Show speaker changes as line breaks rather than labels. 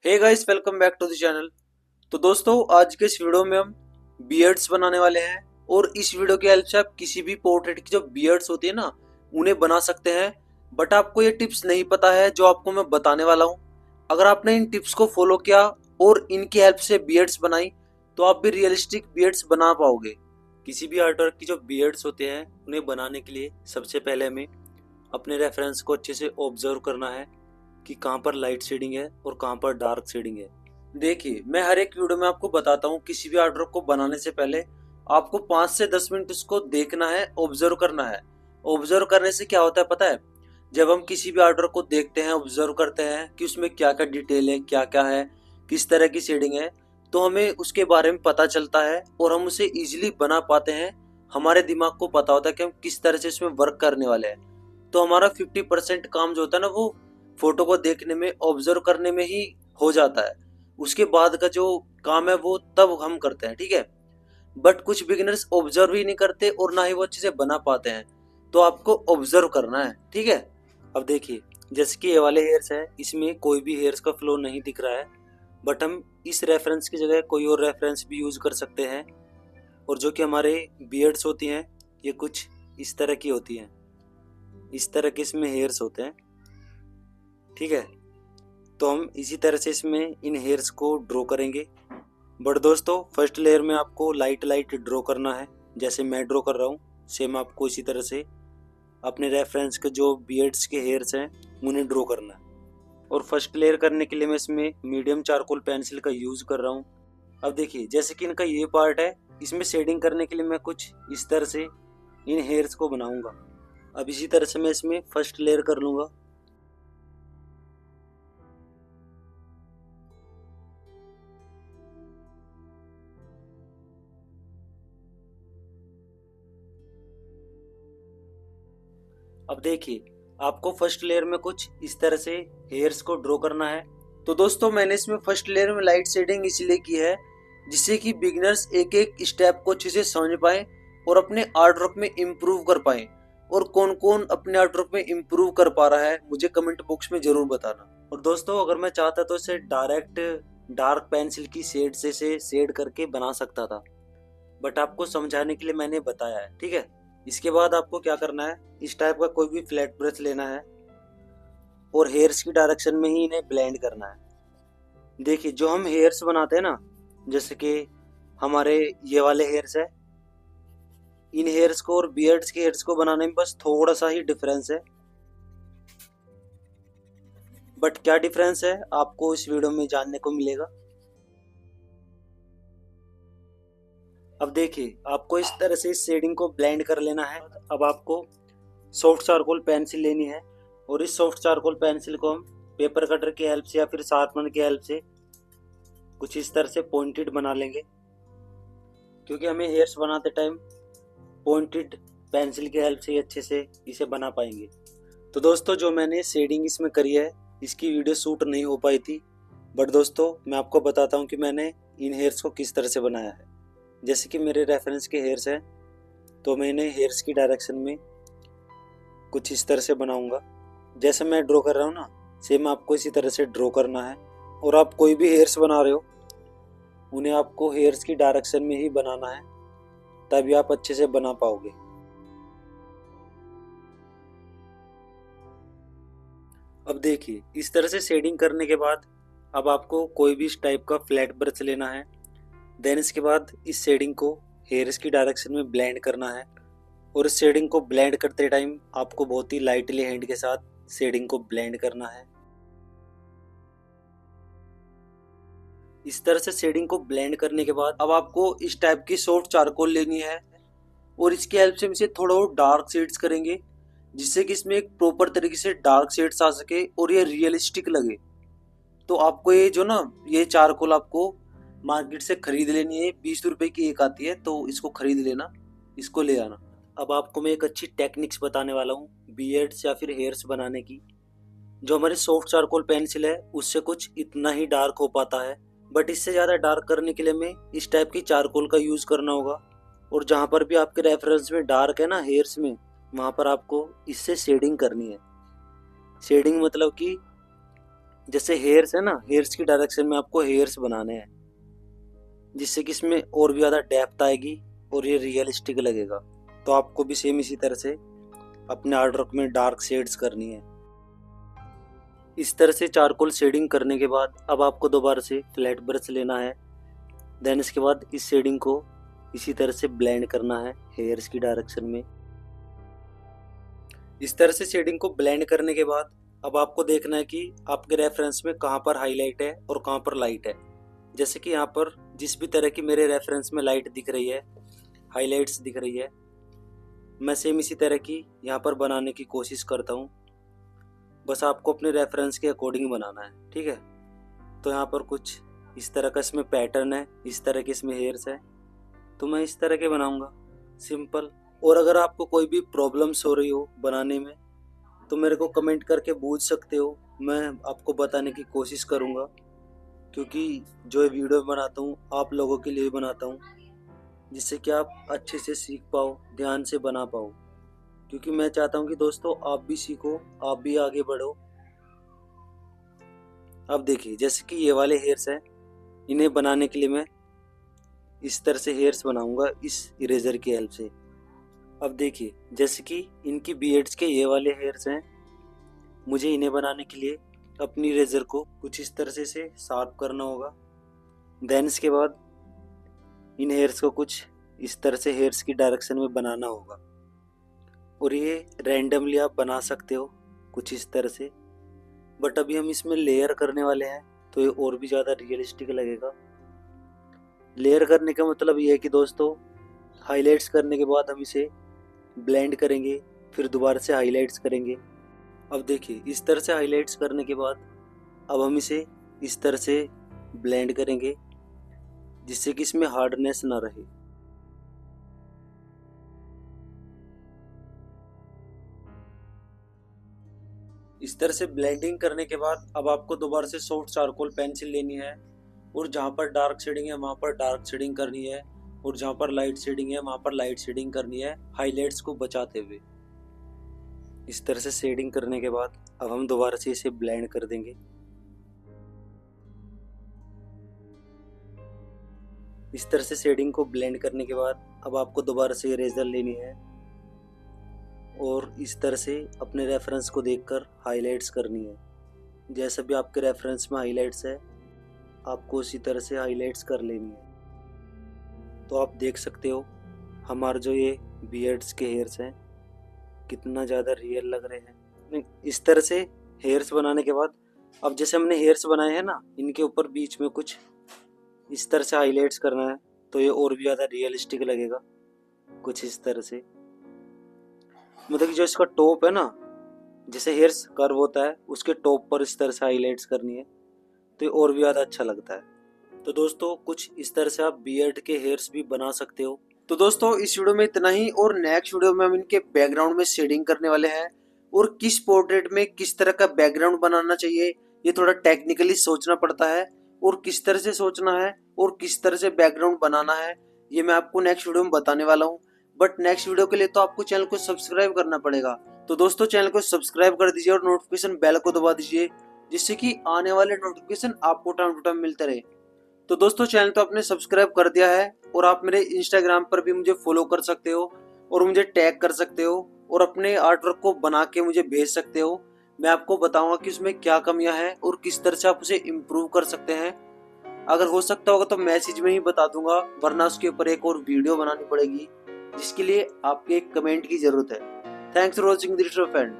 Hey guys, welcome back to the channel. तो दोस्तों, आज के इस वीडियो में हम बियर्ड्स बनाने वाले हैं। और इस वीडियो की हेल्प से आप किसी भी पोर्ट्रेट की जो बियर्ड्स होती है ना, उन्हें बना सकते हैं। बट आपको ये टिप्स नहीं पता है जो आपको मैं बताने वाला हूँ। अगर आपने इन टिप्स को फॉलो किया और इनकी हेल्प से बियर्ड्स बनाई तो आप भी रियलिस्टिक बियर्ड्स बना पाओगे। किसी भी आर्टवर्क की जो बियर्ड्स होते हैं उन्हें बनाने के लिए सबसे पहले हमें अपने रेफरेंस को अच्छे से ऑब्जर्व करना है कि कहाँ पर लाइट शेडिंग है और कहाँ पर डार्क शेडिंग है। देखिए, मैं हर एक वीडियो में आपको बताता हूँ किसी भी आर्टवर्क को बनाने से पहले आपको 5 से 10 मिनट उसको देखना है, ऑब्जर्व करना है। ऑब्जर्व करने से क्या होता है पता है? जब हम किसी भी आर्टवर्क को देखते हैं, ऑब्जर्व करते हैं कि उसमें क्या क्या डिटेल है, क्या क्या है, किस तरह की शेडिंग है, तो हमें उसके बारे में पता चलता है और हम उसे इजीली बना पाते हैं। हमारे दिमाग को पता होता है कि हम किस तरह से इसमें वर्क करने वाले हैं। तो हमारा 50% काम जो होता है ना, वो फोटो को देखने में, ऑब्जर्व करने में ही हो जाता है। उसके बाद का जो काम है वो तब हम करते हैं, ठीक है। बट कुछ बिगिनर्स ऑब्जर्व ही नहीं करते और ना ही वो अच्छे से बना पाते हैं। तो आपको ऑब्जर्व करना है, ठीक है। अब देखिए, जैसे कि ये वाले हेयर्स है, इसमें कोई भी हेयर्स का फ्लो नहीं दिख रहा है। बट हम इस रेफरेंस की जगह कोई और रेफरेंस भी यूज कर सकते हैं। और जो कि हमारे बियर्ड्स होती हैं, ये कुछ इस तरह की होती हैं। इस तरह के इसमें हेयर्स होते हैं, ठीक है। तो हम इसी तरह से इसमें इन हेयर्स को ड्रॉ करेंगे। बट दोस्तों, फर्स्ट लेयर में आपको लाइट लाइट ड्रॉ करना है, जैसे मैं ड्रॉ कर रहा हूँ। सेम आपको इसी तरह से अपने रेफरेंस के जो बियर्ड्स के हेयर्स हैं उन्हें ड्रॉ करना है। और फर्स्ट लेयर करने के लिए मैं इसमें मीडियम चारकोल पेंसिल का यूज कर रहा हूँ। अब देखिए, जैसे कि इनका ये पार्ट है, इसमें शेडिंग करने के लिए मैं कुछ इस तरह से इन हेयर्स को बनाऊंगा। अब इसी तरह से मैं इसमें फर्स्ट लेयर कर लूंगा। अब देखिए, आपको फर्स्ट लेयर में कुछ इस तरह से हेयर्स को ड्रॉ करना है। तो दोस्तों, मैंने इसमें फर्स्ट लेयर में लाइट शेडिंग इसलिए की है जिससे कि बिगिनर्स एक एक स्टेप को अच्छे से समझ पाए और अपने आर्ट वर्क में इम्प्रूव कर पाए। और कौन कौन अपने आर्ट वर्क में इम्प्रूव कर पा रहा है मुझे कमेंट बॉक्स में जरूर बताना। और दोस्तों, अगर मैं चाहता तो इसे डायरेक्ट डार्क पेंसिल की शेड से शेड करके बना सकता था। बट आपको समझाने के लिए मैंने बताया है, ठीक है। इसके बाद आपको क्या करना है, इस टाइप का कोई भी फ्लैट ब्रश लेना है और हेयर्स की डायरेक्शन में ही इन्हें ब्लेंड करना है। देखिए, जो हम हेयर्स बनाते हैं ना, जैसे कि हमारे ये वाले हेयर्स है, इन हेयर्स को और बियर्ड्स के हेयर्स को बनाने में बस थोड़ा सा ही डिफरेंस है। बट क्या डिफरेंस है आपको इस वीडियो में जानने को मिलेगा। अब देखिए, आपको इस तरह से इस शेडिंग को ब्लेंड कर लेना है। अब आपको सॉफ्ट चारकोल पेंसिल लेनी है और इस सॉफ्ट चारकोल पेंसिल को हम पेपर कटर की हेल्प से या फिर शार्पनर की हेल्प से कुछ इस तरह से पॉइंटेड बना लेंगे, क्योंकि हमें हेयर्स बनाते टाइम पॉइंटेड पेंसिल की हेल्प से अच्छे से इसे बना पाएंगे। तो दोस्तों, जो मैंने शेडिंग इसमें करी है, इसकी वीडियो शूट नहीं हो पाई थी। बट दोस्तों, मैं आपको बताता हूँ कि मैंने इन हेयर्स को किस तरह से बनाया है। जैसे कि मेरे रेफरेंस के हेयर्स हैं, तो मैं इन्हें हेयर्स की डायरेक्शन में कुछ इस तरह से बनाऊंगा। जैसे मैं ड्रॉ कर रहा हूँ ना, सेम आपको इसी तरह से ड्रॉ करना है। और आप कोई भी हेयर्स बना रहे हो, उन्हें आपको हेयर्स की डायरेक्शन में ही बनाना है, तभी आप अच्छे से बना पाओगे। अब देखिए, इस तरह से शेडिंग करने के बाद अब आपको कोई भी इस टाइप का फ्लैट ब्रश लेना है। देन इसके बाद इस शेडिंग को हेयर्स की डायरेक्शन में ब्लेंड करना है। और इस शेडिंग को ब्लेंड करते टाइम आपको बहुत ही लाइटली हैंड के साथ शेडिंग को ब्लेंड करना है। इस तरह से शेडिंग को ब्लेंड करने के बाद अब आपको इस टाइप की सॉफ्ट चारकोल लेनी है और इसकी हेल्प से हम इसे थोड़ा और डार्क शेड्स करेंगे, जिससे कि इसमें एक प्रॉपर तरीके से डार्क शेड्स आ सके और ये रियलिस्टिक लगे। तो आपको ये जो ना, ये चारकोल आपको मार्केट से खरीद लेनी है। 20 रुपए की एक आती है, तो इसको खरीद लेना, इसको ले आना। अब आपको मैं एक अच्छी टेक्निक्स बताने वाला हूँ बियर्ड्स या फिर हेयर्स बनाने की। जो हमारी सॉफ्ट चारकोल पेंसिल है उससे कुछ इतना ही डार्क हो पाता है। बट इससे ज़्यादा डार्क करने के लिए हमें इस टाइप की चारकोल का यूज़ करना होगा। और जहाँ पर भी आपके रेफरेंस में डार्क है ना हेयर्स में, वहाँ पर आपको इससे शेडिंग करनी है। शेडिंग मतलब कि जैसे हेयर्स है ना, हेयर्स की डायरेक्शन में आपको हेयर्स बनाने हैं, जिससे कि इसमें और भी ज़्यादा डेप्थ आएगी और ये रियलिस्टिक लगेगा। तो आपको भी सेम इसी तरह से अपने आर्ट वर्क में डार्क शेड्स करनी है। इस तरह से चारकोल शेडिंग करने के बाद अब आपको दोबारा से फ्लैट ब्रश लेना है। देन इसके बाद इस शेडिंग को इसी तरह से ब्लेंड करना है हेयर्स की डायरेक्शन में। इस तरह से शेडिंग को ब्लेंड करने के बाद अब आपको देखना है कि आपके रेफरेंस में कहाँ पर हाईलाइट है और कहाँ पर लाइट है। जैसे कि यहाँ पर जिस भी तरह की मेरे रेफरेंस में लाइट दिख रही है, हाईलाइट्स दिख रही है, मैं सेम इसी तरह की यहाँ पर बनाने की कोशिश करता हूँ। बस आपको अपने रेफरेंस के अकॉर्डिंग बनाना है, ठीक है। तो यहाँ पर कुछ इस तरह का इसमें पैटर्न है, इस तरह के इसमें हेयर्स है, तो मैं इस तरह के बनाऊंगा सिंपल। और अगर आपको कोई भी प्रॉब्लम्स हो रही हो बनाने में तो मेरे को कमेंट करके पूछ सकते हो, मैं आपको बताने की कोशिश करूँगा। क्योंकि जो ये वीडियो बनाता हूँ आप लोगों के लिए बनाता हूँ, जिससे कि आप अच्छे से सीख पाओ, ध्यान से बना पाओ। क्योंकि मैं चाहता हूँ कि दोस्तों आप भी सीखो, आप भी आगे बढ़ो। अब देखिए जैसे कि ये वाले हेयर्स हैं, इन्हें बनाने के लिए मैं इस तरह से हेयर्स बनाऊंगा इस इरेजर की हेल्प से। अब देखिए जैसे कि इनकी बियर्ड्स के ये वाले हेयर्स हैं, मुझे इन्हें बनाने के लिए अपनी इरेजर को कुछ इस तरह से शार्प करना होगा। देन इसके बाद इन हेयर्स को कुछ इस तरह से हेयर्स की डायरेक्शन में बनाना होगा। और ये रैंडमली आप बना सकते हो कुछ इस तरह से, बट अभी हम इसमें लेयर करने वाले हैं तो ये और भी ज़्यादा रियलिस्टिक लगेगा। लेयर करने का मतलब ये है कि दोस्तों हाइलाइट्स करने के बाद हम इसे ब्लेंड करेंगे, फिर दोबारा से हाइलाइट्स करेंगे। अब देखिए इस तरह से हाइलाइट्स करने के बाद अब हम इसे इस तरह से ब्लेंड करेंगे, जिससे कि इसमें हार्डनेस ना रहे। इस तरह से ब्लेंडिंग करने के बाद अब आपको दोबारा से सॉफ्ट चारकोल पेंसिल लेनी है और जहाँ पर डार्क शेडिंग है वहाँ पर डार्क शेडिंग करनी है, और जहाँ पर लाइट शेडिंग है वहाँ पर लाइट शेडिंग करनी है, हाइलाइट्स को बचाते हुए। इस तरह से शेडिंग करने के बाद अब हम दोबारा से इसे ब्लेंड कर देंगे। इस तरह से शेडिंग को ब्लेंड करने के बाद अब आपको दोबारा से इरेजर लेनी है और इस तरह से अपने रेफरेंस को देखकर हाइलाइट्स करनी है। जैसा भी आपके रेफरेंस में हाइलाइट्स है आपको उसी तरह से हाइलाइट्स कर लेनी है। तो आप देख सकते हो हमारे जो ये बियर्ड्स के हेयर्स हैं कितना ज़्यादा रियल लग रहे हैं। इस तरह से हेयर्स बनाने के बाद अब जैसे हमने हेयर्स बनाए हैं ना, इनके ऊपर बीच में कुछ इस तरह से हाइलाइट्स करना है तो ये और भी ज़्यादा रियलिस्टिक लगेगा कुछ इस तरह से। मतलब कि जो इसका टॉप है ना, जैसे हेयर्स कर्व होता है उसके टॉप पर इस तरह से हाइलाइट्स करनी है तो ये और भी ज़्यादा अच्छा लगता है। तो दोस्तों कुछ इस तरह से आप बियर्ड के हेयर्स भी बना सकते हो। तो दोस्तों इस वीडियो में इतना ही, और नेक्स्ट वीडियो में हम इनके बैकग्राउंड में शेडिंग करने वाले हैं और किस पोर्ट्रेट में किस तरह का बैकग्राउंड बनाना चाहिए ये थोड़ा टेक्निकली सोचना पड़ता है, और किस तरह से सोचना है और किस तरह से बैकग्राउंड बनाना है ये मैं आपको नेक्स्ट वीडियो में बताने वाला हूँ। बट नेक्स्ट वीडियो के लिए तो आपको चैनल को सब्सक्राइब करना पड़ेगा। तो दोस्तों चैनल को सब्सक्राइब कर दीजिए और नोटिफिकेशन बेल को दबा दीजिए, जिससे कि आने वाले नोटिफिकेशन आपको टाइम टू टाइम मिलते रहे। तो दोस्तों चैनल तो आपने सब्सक्राइब कर दिया है, और आप मेरे इंस्टाग्राम पर भी मुझे फॉलो कर सकते हो और मुझे टैग कर सकते हो और अपने आर्ट वर्क को बना के मुझे भेज सकते हो। मैं आपको बताऊंगा कि उसमें क्या कमियां हैं और किस तरह से आप उसे इम्प्रूव कर सकते हैं। अगर हो सकता होगा तो मैसेज में ही बता दूंगा, वरना उसके ऊपर एक और वीडियो बनानी पड़ेगी, जिसके लिए आपके एक कमेंट की जरूरत है। Thanks for watching this friend.